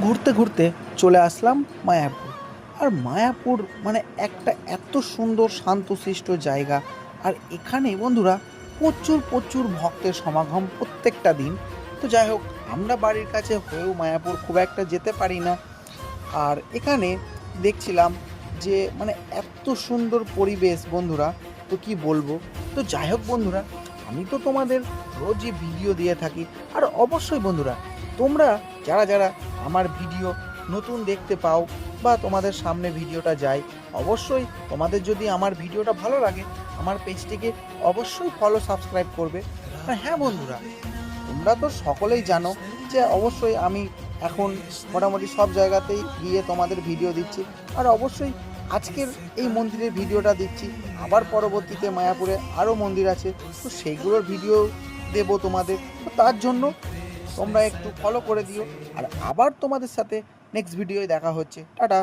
ঘুরতে ঘুরতে চলে আসলাম মায়াপুর। আর মায়াপুর মানে একটা এত সুন্দর শান্তশিষ্ট জায়গা। আর এখানে বন্ধুরা প্রচুর প্রচুর ভক্তের সমাগম প্রত্যেকটা দিন। তো যাই হোক, আমরা বাড়ির কাছে হয়েও মায়াপুর খুব একটা যেতে পারি না। আর এখানে দেখছিলাম যে মানে এত সুন্দর পরিবেশ বন্ধুরা, তো কি বলবো। তো যাই হোক বন্ধুরা, আমি তো তোমাদের রোজই ভিডিও দিয়ে থাকি। আর অবশ্যই বন্ধুরা, তোমরা যারা যারা আমার ভিডিও নতুন দেখতে পাও বা তোমাদের সামনে ভিডিওটা যায়, অবশ্যই তোমাদের যদি আমার ভিডিওটা ভালো লাগে, আমার পেজটিকে অবশ্যই ফলো সাবস্ক্রাইব করবে। আর হ্যাঁ বন্ধুরা, তোমরা তো সকলেই জানো যে অবশ্যই আমি এখন মোটামুটি সব জায়গাতেই গিয়ে তোমাদের ভিডিও দিচ্ছি। আর অবশ্যই আজকের এই মন্দিরের ভিডিওটা দিচ্ছি, আবার পরবর্তীতে মায়াপুরে আরও মন্দির আছে, তো সেইগুলোর ভিডিও দেবো তোমাদের। তো তার জন্য তোমরা একটু ফলো করে দিও। আর আবার তোমাদের সাথে নেক্সট ভিডিওয় দেখা হচ্ছে। টাটা।